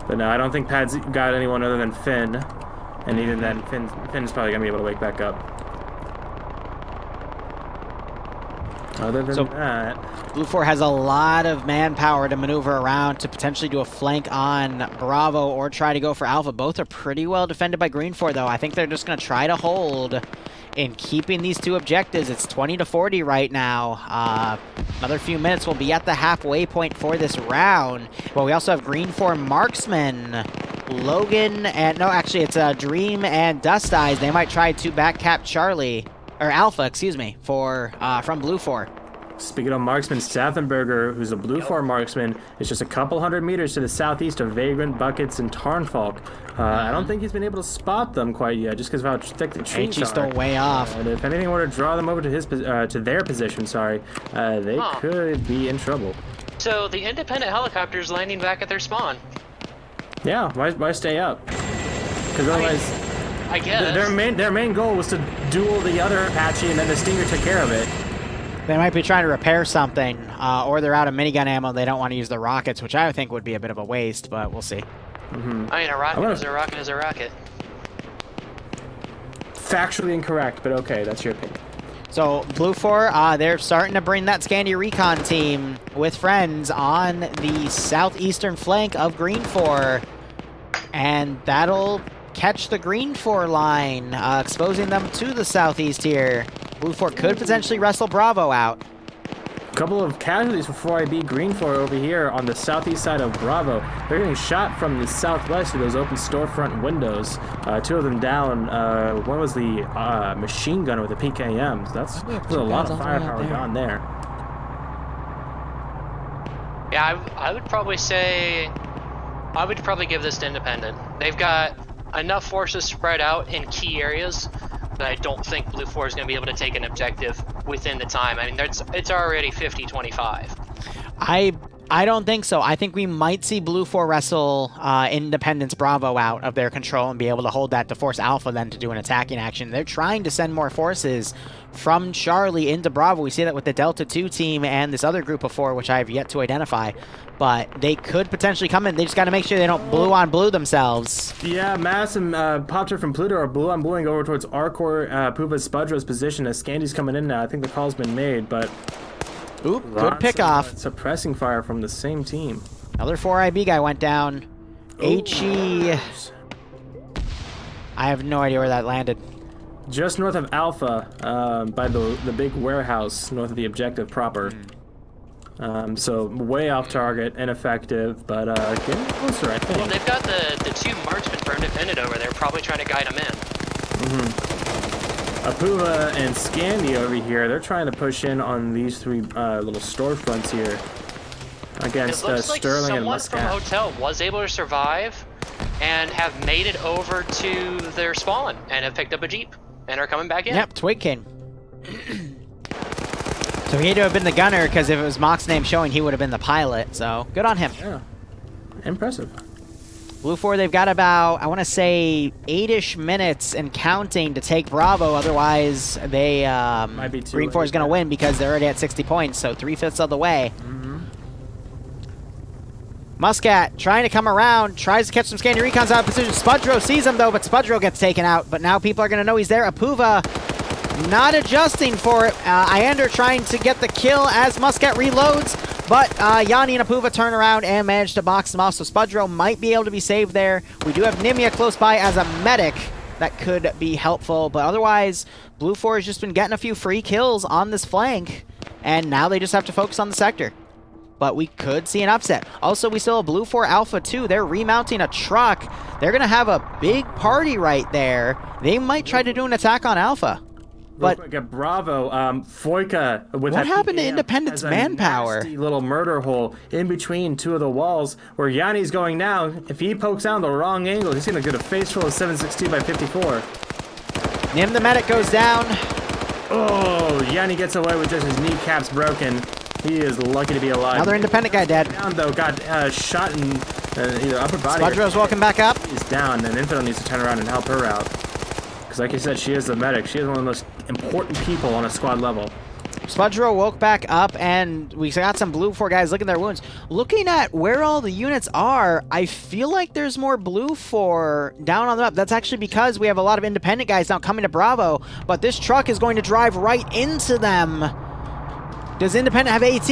[SPEAKER 10] But no, I don't think Pad's got anyone other than Finn. And even then, Finn's probably going to be able to wake back up. Other than that...
[SPEAKER 2] BLUFOR has a lot of manpower to maneuver around to potentially do a flank on Bravo or try to go for Alpha. Both are pretty well defended by GREENFOR, though. I think they're just going to try to hold in keeping these 2 objectives. It's 20-40 right now. Another few minutes, we'll be at the halfway point for this round. But we also have GREENFOR marksman, Logan, and no, actually it's Dream and Dust Eyes. They might try to back cap Charlie, or Alpha, excuse me, for from BLUFOR.
[SPEAKER 10] Speaking of marksman, Staffenberger, who's a BLUFOR marksman, is just a couple hundred meters to the southeast of Vagrant, Buckets, and Tarnfolk. I don't think he's been able to spot them quite yet, just because of how thick the trees are.
[SPEAKER 2] still way off.
[SPEAKER 10] And if anything were to draw them over to his to their position, they could be in trouble.
[SPEAKER 6] So the independent helicopters landing back at their spawn.
[SPEAKER 10] Yeah, why stay up? Because otherwise,
[SPEAKER 6] I guess
[SPEAKER 10] their main goal was to duel the other Apache, and then the Stinger took care of it.
[SPEAKER 2] They might be trying to repair something, or they're out of minigun ammo. They don't want to use the rockets, which I think would be a bit of a waste, but we'll see.
[SPEAKER 6] I mean, a rocket is a rocket is a rocket.
[SPEAKER 10] Factually incorrect, but okay, that's your opinion.
[SPEAKER 2] So BLUFOR, they're starting to bring that Scandi recon team with friends on the southeastern flank of GREENFOR, and that'll catch the GREENFOR line, exposing them to the southeast here. BLUFOR could potentially wrestle Bravo out.
[SPEAKER 10] A couple of casualties before I beat GREENFOR over here on the southeast side of Bravo. They're getting shot from the southwest through those open storefront windows. 2 of them down. One was the machine gunner with the PKMs. There's a lot of firepower gone there.
[SPEAKER 6] Yeah, I would probably say, I would probably give this to Independent. They've got enough forces spread out in key areas that I don't think BLUFOR is going to be able to take an objective within the time. I mean, it's already 50-25.
[SPEAKER 2] I don't think so. I think we might see BLUFOR wrestle Independence Bravo out of their control and be able to hold that to force Alpha then to do an attacking action. They're trying to send more forces from Charlie into Bravo. We see that with the Delta 2 team and this other group of 4, which I have yet to identify. but they could potentially come in. They just got to make sure they don't blue on blue themselves.
[SPEAKER 10] Yeah, Mass and Popter from Pluto are blue on bluing over towards Arcor, Puva's Spudro's position as Scandy's coming in now. I think the call's been made, but...
[SPEAKER 2] Oop, good pick off.
[SPEAKER 10] Suppressing fire from the same team.
[SPEAKER 2] Another 4IB guy went down. HE. I have no idea where that landed.
[SPEAKER 10] Just north of Alpha, by the big warehouse, north of the objective proper. So way off target, ineffective, but getting closer, I think.
[SPEAKER 6] Well, they've got the two marksmen for Independent over there, probably trying to guide them in.
[SPEAKER 10] Apuva and Scandy over here, they're trying to push in on these three little storefronts here against
[SPEAKER 6] It looks like
[SPEAKER 10] Sterling and
[SPEAKER 6] someone
[SPEAKER 10] Muscat.
[SPEAKER 6] from Hotel was able to survive and have made it over to their spawn and have picked up a Jeep and are coming back in.
[SPEAKER 2] Yep, Twig came. So he had to have been the gunner, because if it was Mock's name showing, he would have been the pilot. So good on him.
[SPEAKER 10] Yeah, impressive.
[SPEAKER 2] BLUFOR, they've got about, I want to say, 8-ish minutes and counting to take Bravo. Otherwise, they GREENFOR is going to win because they're already at 60 points. So 3/5 of the way. Muscat trying to come around, tries to catch some Scandy recons out of position. Spudro sees him though, but Spudro gets taken out. But now people are going to know he's there. Apuva not adjusting for it. Iander trying to get the kill as Muscat reloads. But Yanni and Apuva turn around and manage to box them off. So Spudro might be able to be saved there. We do have Nimia close by as a medic. That could be helpful. But otherwise, BLUFOR has just been getting a few free kills on this flank. And now they just have to focus on the sector. But we could see an upset. Also, we still have BLUFOR Alpha 2. They're remounting a truck. They're going to have a big party right there. They might try to do an attack on Alpha. But
[SPEAKER 10] Bravo, Foika with
[SPEAKER 2] what
[SPEAKER 10] that
[SPEAKER 2] happened to
[SPEAKER 10] PPM
[SPEAKER 2] Independent's
[SPEAKER 10] has a
[SPEAKER 2] manpower?
[SPEAKER 10] nasty little murder hole in between two of the walls where Yanni's going now. If he pokes out the wrong angle, he's going to get a face full of 762 by 54.
[SPEAKER 2] Nim the medic goes down.
[SPEAKER 10] Oh, Yanni gets away with just his kneecaps broken. He is lucky to be alive.
[SPEAKER 2] Another Independent guy dead.
[SPEAKER 10] Down though, got shot in either upper body.
[SPEAKER 2] Spudro's walking back up.
[SPEAKER 10] He's down, and Infidel needs to turn around and help her out. Because like I said, she is the medic. She is one of the most important people on a squad level.
[SPEAKER 2] Spudro woke back up, and we got some BLUFOR guys looking at their wounds. Looking at where all the units are, I feel like there's more BLUFOR down on the map. That's actually because we have a lot of Independent guys now coming to Bravo, but this truck is going to drive right into them. Does Independent have AT?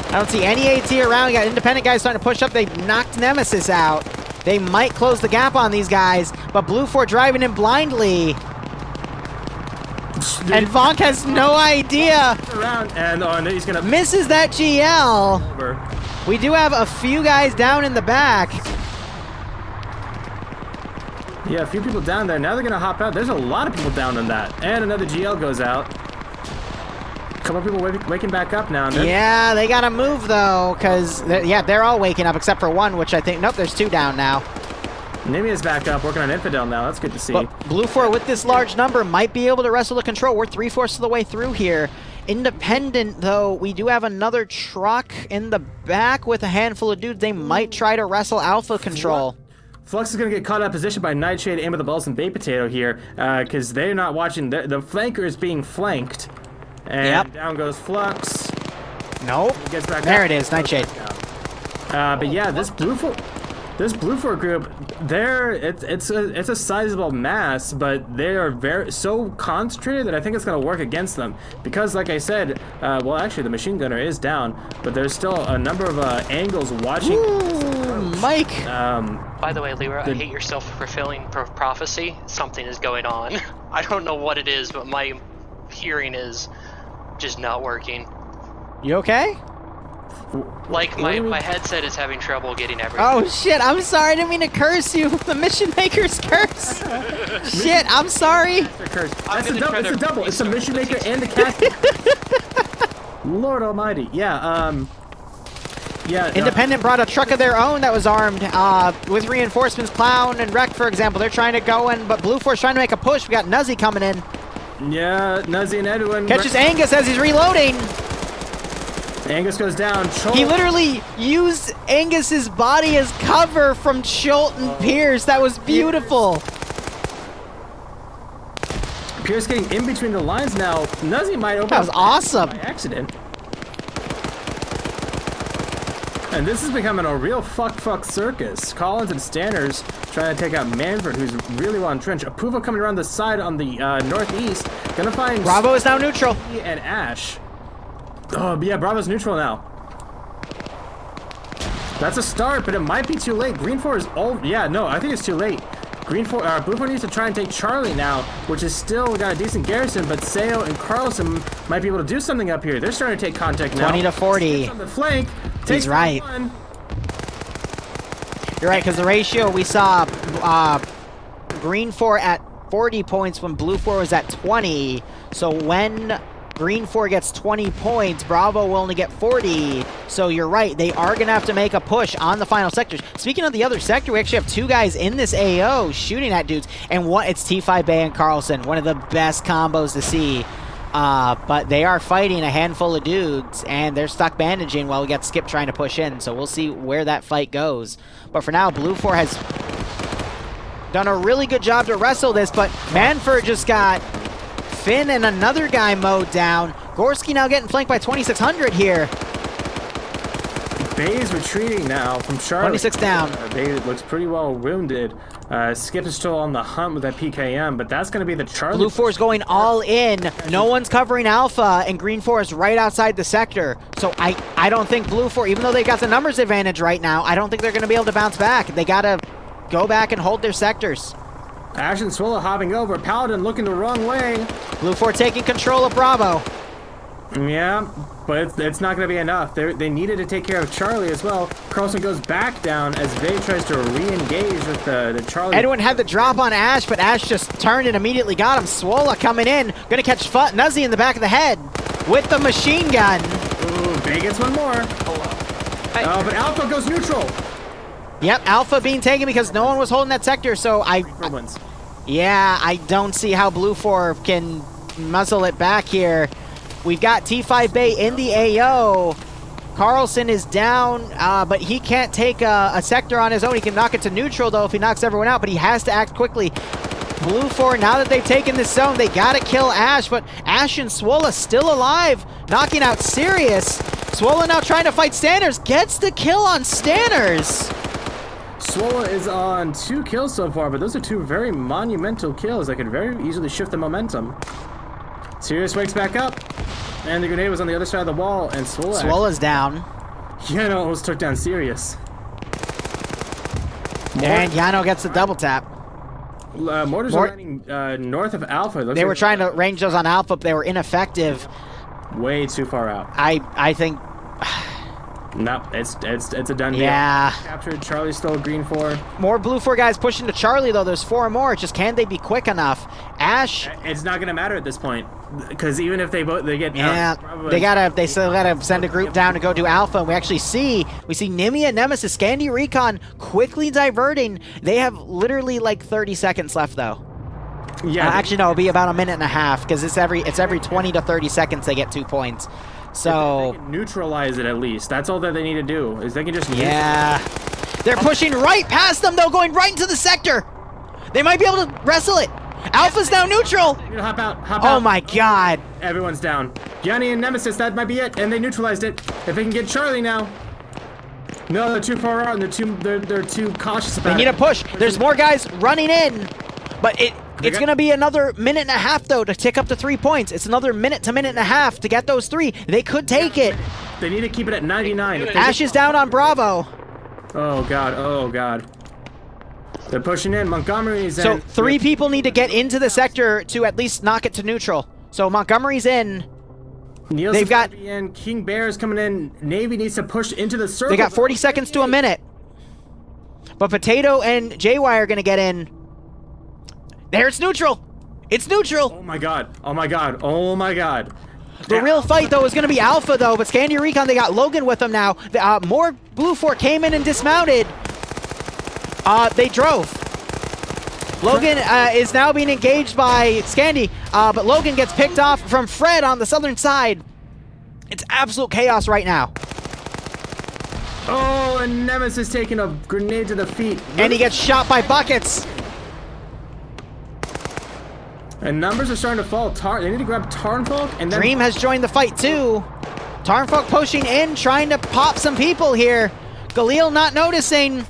[SPEAKER 2] I don't see any AT around. We got Independent guys starting to push up. They knocked Nemesis out. They might close the gap on these guys, but BLUFOR driving in blindly. And Vonk has no idea.
[SPEAKER 10] Around and he's gonna
[SPEAKER 2] misses that GL. We do have a few guys down in the back.
[SPEAKER 10] Yeah, a few people down there. Now they're gonna hop out. There's a lot of people down on that. And another GL goes out. A couple of people waking back up now.
[SPEAKER 2] Yeah, they gotta move though, because they're all waking up except for one, which I think, nope, there's two down now.
[SPEAKER 10] Nimia's back up, working on Infidel now. That's good to see.
[SPEAKER 2] But BLUFOR with this large number might be able to wrestle the control. We're 3/4 of the way through here. Independent, though, we do have another truck in the back with a handful of dudes. They might try to wrestle Alpha control.
[SPEAKER 10] Flux is going to get caught out of position by Nightshade, Aim of the Balls, and Baked Potato here, because they're not watching. The flanker is being flanked. And down goes Flux.
[SPEAKER 2] Nope.
[SPEAKER 10] Gets back
[SPEAKER 2] there
[SPEAKER 10] up.
[SPEAKER 2] It is, Nightshade.
[SPEAKER 10] But yeah, this BLUFOR group, it's a sizable mass, but they are so concentrated that I think it's going to work against them. Because, like I said, well, actually, the machine gunner is down, but there's still a number of angles watching.
[SPEAKER 2] Ooh, Mike.
[SPEAKER 6] By the way, Liru, I hate your self-fulfilling prophecy. Something is going on. I don't know what it is, but my hearing is just not working.
[SPEAKER 2] You okay?
[SPEAKER 6] Like, my headset is having trouble getting everything.
[SPEAKER 2] Oh, shit, I'm sorry. I didn't mean to curse you. The Mission Maker's curse. Shit, I'm sorry.
[SPEAKER 10] It's a double. It's a Mission Maker and a cast. Lord almighty. Yeah,
[SPEAKER 2] Independent brought a truck of their own that was armed with reinforcements. Clown and Wreck, for example, they're trying to go in, but BLUFOR's trying to make a push. We got Nuzzy coming in.
[SPEAKER 10] Yeah, Nuzzy and Edwin.
[SPEAKER 2] Catches Angus as he's reloading.
[SPEAKER 10] Angus goes down.
[SPEAKER 2] He literally used Angus's body as cover from Cholt and Pierce. That was beautiful.
[SPEAKER 10] Pierce getting in between the lines now. Nuzzy might open
[SPEAKER 2] That was awesome.
[SPEAKER 10] by accident. And this is becoming a real fuck circus. Collins and Stanners trying to take out Manfred, who's really well entrenched. Apuva coming around the side on the northeast. Gonna find
[SPEAKER 2] Bravo is now neutral.
[SPEAKER 10] And Ash. Oh, yeah, Bravo's neutral now. That's a start, but it might be too late. GREENFOR is yeah, no, I think it's too late. BLUFOR needs to try and take Charlie now, which is still got a decent garrison, but Sayo and Carlson might be able to do something up here. They're starting to take contact now.
[SPEAKER 2] 20 to 40.
[SPEAKER 10] On the flank.
[SPEAKER 2] He's right. You're right, because the ratio we saw GREENFOR at 40 points when BLUFOR was at 20. So when GREENFOR gets 20 points, Bravo will only get 40. So you're right, they are going to have to make a push on the final sectors. Speaking of the other sector, we actually have 2 guys in this AO shooting at dudes. And it's T5 Bay and Carlson, one of the best combos to see. But they are fighting a handful of dudes, and they're stuck bandaging while we got Skip trying to push in. So we'll see where that fight goes. But for now, BLUFOR has done a really good job to wrestle this, but Manfred just got Finn and another guy mowed down. Gorski now getting flanked by 2600 here.
[SPEAKER 10] Bay is retreating now from Charlotte.
[SPEAKER 2] 26 down.
[SPEAKER 10] Bay looks pretty well wounded. Skip is still on the hunt with that PKM, but that's going to be the Charlie.
[SPEAKER 2] BLUFOR's going all in. No one's covering Alpha, and GREENFOR is right outside the sector. So I don't think BLUFOR, even though they got the numbers advantage right now, I don't think they're going to be able to bounce back. They got to go back and hold their sectors.
[SPEAKER 10] Ash and Swilla hopping over. Paladin looking the wrong way.
[SPEAKER 2] BLUFOR taking control of Bravo.
[SPEAKER 10] Yeah, but it's not going to be enough. They needed to take care of Charlie as well. Carlson goes back down as Vay tries to re-engage with the Charlie.
[SPEAKER 2] Edwin had the drop on Ash, but Ash just turned and immediately got him. Swola coming in. Gonna catch Nuzzy in the back of the head with the machine gun.
[SPEAKER 10] Ooh, Vay gets one more. Oh, but Alpha goes neutral.
[SPEAKER 2] Yep, Alpha being taken because no one was holding that sector, so yeah, I don't see how BLUFOR can muzzle it back here. We've got T5 Bay in the AO. Carlson is down, but he can't take a sector on his own. He can knock it to neutral, though, if he knocks everyone out, but he has to act quickly. BLUFOR, now that they've taken this zone, they gotta kill Ash, but Ash and Swola still alive, knocking out Sirius. Swola now trying to fight Stanners, gets the kill on Stanners.
[SPEAKER 10] Swola is on 2 kills so far, but those are 2 very monumental kills that could very easily shift the momentum. Sirius wakes back up, and the grenade was on the other side of the wall, and
[SPEAKER 2] Swola's down.
[SPEAKER 10] Yano almost took down Sirius.
[SPEAKER 2] And Yano gets the double tap.
[SPEAKER 10] Mortars are landing north of Alpha.
[SPEAKER 2] They were trying to range those on Alpha, but they were ineffective.
[SPEAKER 10] Way too far out.
[SPEAKER 2] I think...
[SPEAKER 10] No, it's a done deal.
[SPEAKER 2] Yeah.
[SPEAKER 10] Captured. Charlie stole GREENFOR.
[SPEAKER 2] More BLUFOR guys pushing to Charlie, though. There's 4 more. Just can they be quick enough? Ash.
[SPEAKER 10] It's not gonna matter at this point, because even if they get
[SPEAKER 2] they still gotta send a group down to go do Alpha. And we actually see Nimia, Nemesis, Scandi, Recon quickly diverting. They have literally like 30 seconds left, though.
[SPEAKER 10] Yeah.
[SPEAKER 2] Actually, no, it'll be about a minute and a half because it's every 20 to 30 seconds they get 2 points. So
[SPEAKER 10] they can neutralize it at least. That's all that they need to do. Is they can just
[SPEAKER 2] they're pushing right past them though, going right into the sector. They might be able to wrestle it. Alpha's now neutral.
[SPEAKER 10] Hop out.
[SPEAKER 2] Oh my god.
[SPEAKER 10] Everyone's down. Yanni and Nemesis, that might be it, and they neutralized it. If they can get Charlie now. No, they're too far out, and they're too cautious about it.
[SPEAKER 2] They need a push. There's more guys running in, but it's going to be another minute and a half, though, to tick up to 3 points. It's another minute to minute and a half to get those 3. They could take it.
[SPEAKER 10] They need to keep it at 99.
[SPEAKER 2] Ash is down on Bravo.
[SPEAKER 10] Oh, God. Oh, God. They're pushing in. Montgomery's in.
[SPEAKER 2] So 3 people need to get into the sector to at least knock it to neutral. So Montgomery's in.
[SPEAKER 10] They've got in. King Bear's coming in. Navy needs to push into the circle.
[SPEAKER 2] They got 40 seconds to a minute. But Potato and JY are going to get in. There, it's neutral. It's neutral.
[SPEAKER 10] Oh my god. Oh my god. Oh my god.
[SPEAKER 2] The real fight, though, is going to be Alpha, though. But Scandi Recon, they got Logan with them now. More BLUFOR came in and dismounted. They drove. Logan is now being engaged by Scandi, but Logan gets picked off from Fred on the southern side. It's absolute chaos right now.
[SPEAKER 10] Oh, and Nemesis taking a grenade to the feet.
[SPEAKER 2] And he gets shot by buckets.
[SPEAKER 10] And numbers are starting to fall. They need to grab Tarnfolk and then...
[SPEAKER 2] Dream has joined the fight too. Tarnfolk pushing in, trying to pop some people here. Galil not noticing.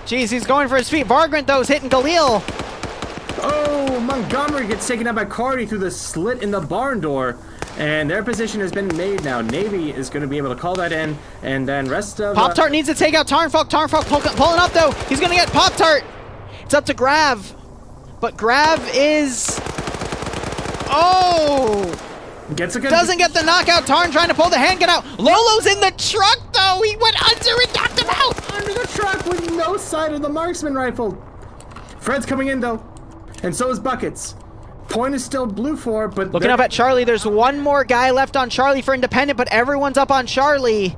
[SPEAKER 2] Jeez, he's going for his feet. Vagrant, though, is hitting Galil.
[SPEAKER 10] Oh, Montgomery gets taken out by Cardi through the slit in the barn door. And their position has been made now. Navy is going to be able to call that in. And then rest of...
[SPEAKER 2] Pop-Tart needs to take out Tarnfolk. Tarnfolk pulling up, though. He's going to get Pop-Tart. It's up to Grav. But Grav is... Oh! Doesn't get the knockout. Tarn trying to pull the handgun out. Lolo's in the truck, though. He went under and knocked him out.
[SPEAKER 10] Under the truck with no sight of the marksman rifle. Fred's coming in, though. And so is Buckets. Point is still BLUFOR, but...
[SPEAKER 2] Looking up at Charlie. There's one more guy left on Charlie for Independent, but everyone's up on Charlie.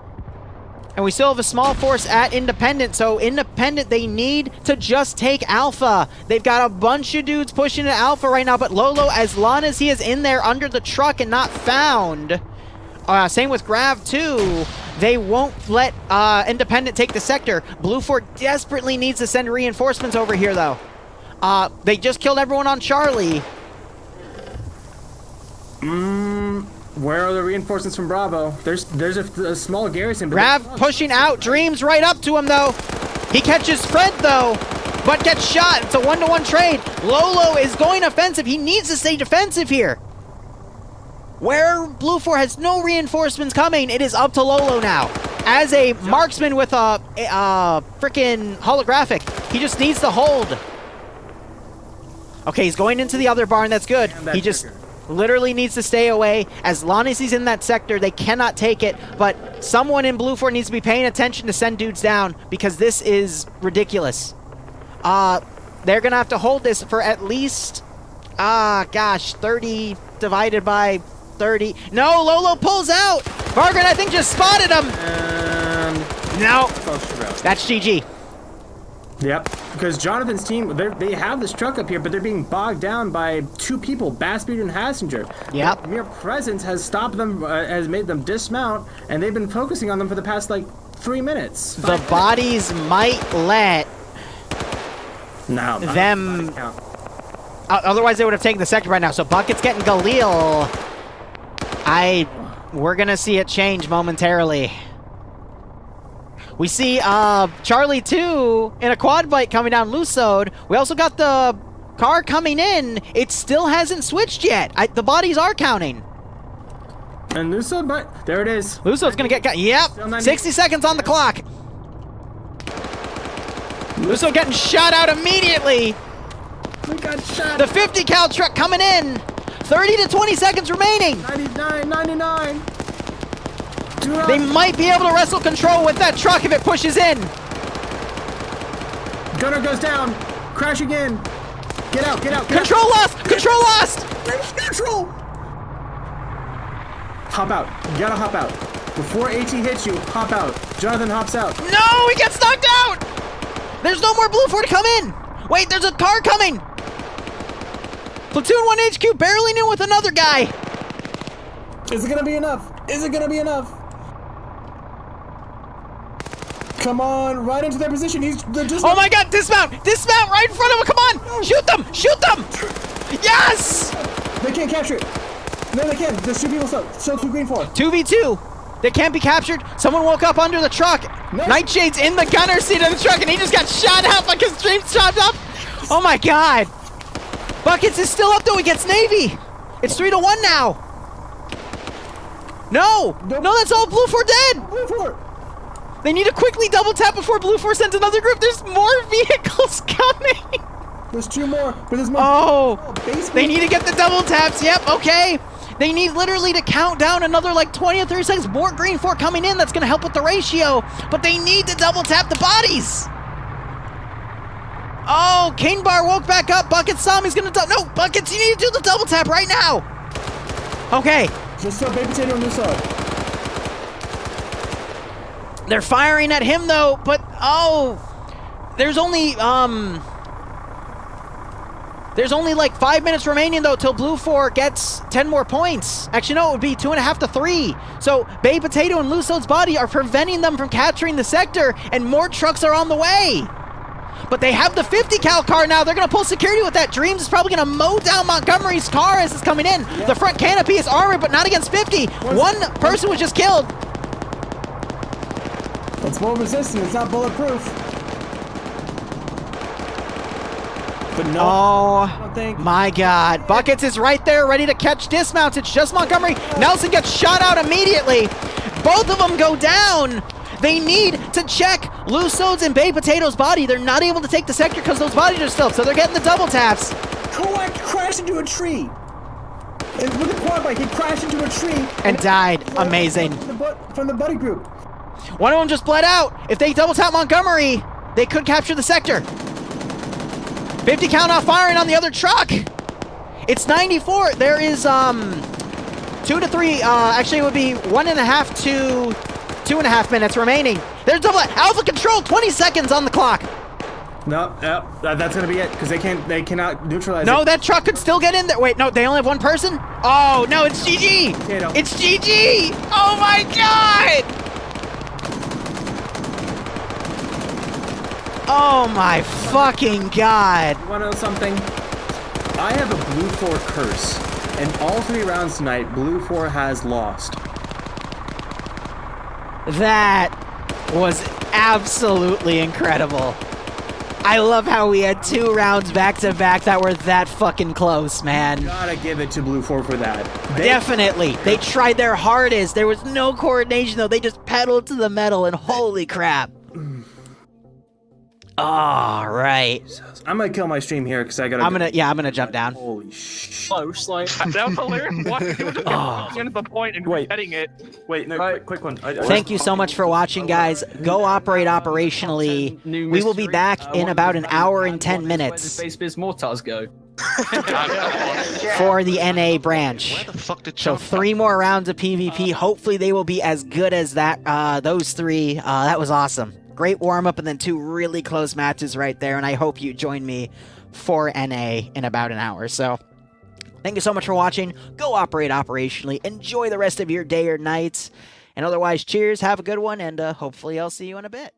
[SPEAKER 2] And we still have a small force at Independent, so Independent, they need to just take Alpha. They've got a bunch of dudes pushing to Alpha right now, but Lolo, as long as he is in there under the truck and not found, same with Grav too, they won't let Independent take the sector. BLUFOR desperately needs to send reinforcements over here, though. They just killed everyone on Charlie.
[SPEAKER 10] Where are the reinforcements from Bravo? There's a small garrison.
[SPEAKER 2] Grav pushing out. Dreams right up to him, though. He catches Fred, though, but gets shot. It's a 1-to-1 trade. Lolo is going offensive. He needs to stay defensive here. Where BLUFOR has no reinforcements coming, it is up to Lolo now. As a marksman with a freaking holographic, he just needs to hold. Okay, he's going into the other barn. That's good. He just... literally needs to stay away. As long as he's in that sector, they cannot take it. But someone in BLUFOR needs to be paying attention to send dudes down, because this is ridiculous. They're going to have to hold this for at least, 30 divided by 30. No, Lolo pulls out. Margaret, I think, just spotted him. No, that's GG.
[SPEAKER 10] Yep, because Jonathan's team, they have this truck up here, but they're being bogged down by two people, Bassbeard and Hassinger.
[SPEAKER 2] Yep.
[SPEAKER 10] Their mere presence has stopped them, has made them dismount, and they've been focusing on them for the past, 3 minutes.
[SPEAKER 2] The bodies might let them... otherwise, they would have taken the sector right now. So Bucket's getting Galil. We're going to see it change momentarily. We see Charlie 2 in a quad bike coming down Lusode. We also got the car coming in. It still hasn't switched yet. The bodies are counting.
[SPEAKER 10] And Lusode, but there it is.
[SPEAKER 2] Lusode's going to get... Yep, 60 seconds on the clock. Lusode getting shot out immediately.
[SPEAKER 10] We got shot.
[SPEAKER 2] The 50 cal truck coming in. 30 to 20 seconds remaining.
[SPEAKER 10] 99.
[SPEAKER 2] They might be able to wrestle control with that truck if it pushes in.
[SPEAKER 10] Gunner goes down. Crashing in. Get out.
[SPEAKER 2] Control lost. Control lost.
[SPEAKER 10] There's neutral. Hop out. You gotta hop out. Before AT hits you, hop out. Jonathan hops out.
[SPEAKER 2] No, he gets knocked out. There's no more BLUFOR to come in. Wait, there's a car coming. Platoon 1 HQ barreling in with another guy.
[SPEAKER 10] Is it gonna be enough? Come on, right into their position. They're just...
[SPEAKER 2] Oh my God, dismount right in front of him. Come on,
[SPEAKER 10] no.
[SPEAKER 2] Shoot them. Yes.
[SPEAKER 10] They can't capture it. No, they can't. There's two people still to GREENFOR.
[SPEAKER 2] 2v2. They can't be captured. Someone woke up under the truck.
[SPEAKER 10] No.
[SPEAKER 2] Nightshade's in the gunner seat of the truck, and he just got shot out like his dreams chopped up. Oh my God. Buckets is still up though. He gets Navy. It's 3-1 now. No, that's all. BLUFOR dead.
[SPEAKER 10] BLUFOR.
[SPEAKER 2] They need to quickly double tap before BLUFOR sends another group. There's more vehicles coming.
[SPEAKER 10] There's two more, but there's more.
[SPEAKER 2] Oh, they need to get the double taps. Yep, okay. They need literally to count down another 20 or 30 seconds. More GREENFOR coming in. That's going to help with the ratio, but they need to double tap the bodies. Oh, Cane Bar woke back up. Buckets saw him. He's going to... No, Buckets, you need to do the double tap right now. Okay.
[SPEAKER 10] Just Baby Potato on this side.
[SPEAKER 2] They're firing at him though, but there's only 5 minutes remaining though till BLUFOR gets 10 more points. Actually, no, it would be 2.5 to 3. So Baby Potato and Lusode's body are preventing them from capturing the sector, and more trucks are on the way. but they have the 50 cal car now. They're going to pull security with that. Dreams is probably going to mow down Montgomery's car as it's coming in. The front canopy is armored, but not against 50. One person was just killed.
[SPEAKER 10] It's more resistant. It's not bulletproof. But no, I don't think.
[SPEAKER 2] My God. Buckets is right there, ready to catch dismounts. It's just Montgomery. Nelson gets shot out immediately. Both of them go down. They need to check Luso's and Bay Potato's body. They're not able to take the sector because those bodies are still, so they're getting the double taps.
[SPEAKER 10] Kowak crashed into a tree. And with a quad bike, he crashed into a tree.
[SPEAKER 2] And died. Amazing.
[SPEAKER 10] From the buddy group.
[SPEAKER 2] One of them just bled out. If they double tap Montgomery, they could capture the sector. 50 cal not firing on the other truck. It's 94. There is 2 to 3. Actually, it would be 1.5 to 2.5 minutes remaining. There's double Alpha Control. 20 seconds on the clock.
[SPEAKER 10] No, that's gonna be it because they cannot neutralize.
[SPEAKER 2] No, that truck could still get in there. Wait, no, they only have one person. Oh no, it's GG.
[SPEAKER 10] Potato.
[SPEAKER 2] It's GG. Oh my God. Oh my fucking God.
[SPEAKER 10] You wanna know something? I have a BLUFOR curse. In all 3 rounds tonight, BLUFOR has lost.
[SPEAKER 2] That was absolutely incredible. I love how we had 2 rounds back to back that were that fucking close, man.
[SPEAKER 10] Gotta give it to BLUFOR for that.
[SPEAKER 2] Definitely. They tried their hardest. There was no coordination though. They just pedaled to the metal and holy crap. All right.
[SPEAKER 10] I'm gonna kill my stream here because I gotta.
[SPEAKER 2] I'm gonna jump down.
[SPEAKER 10] Holy shit.
[SPEAKER 1] Close, like.
[SPEAKER 11] That was hilarious. What? He was just getting to the point and getting it.
[SPEAKER 4] Wait, no, quick one.
[SPEAKER 2] Thank you so much for watching, guys. Go operate operationally. We will be back in about an hour and 10 minutes.
[SPEAKER 1] Where did Space Biz Mortars go?
[SPEAKER 2] For the NA branch.
[SPEAKER 9] Where the fuck did
[SPEAKER 2] So 3 more rounds of PvP. Hopefully they will be as good as that. Those 3. That was awesome. Great warm-up and then 2 really close matches right there. And I hope you join me for NA in about an hour. So thank you so much for watching. Go operate operationally. Enjoy the rest of your day or night. And otherwise, cheers. Have a good one. And hopefully I'll see you in a bit.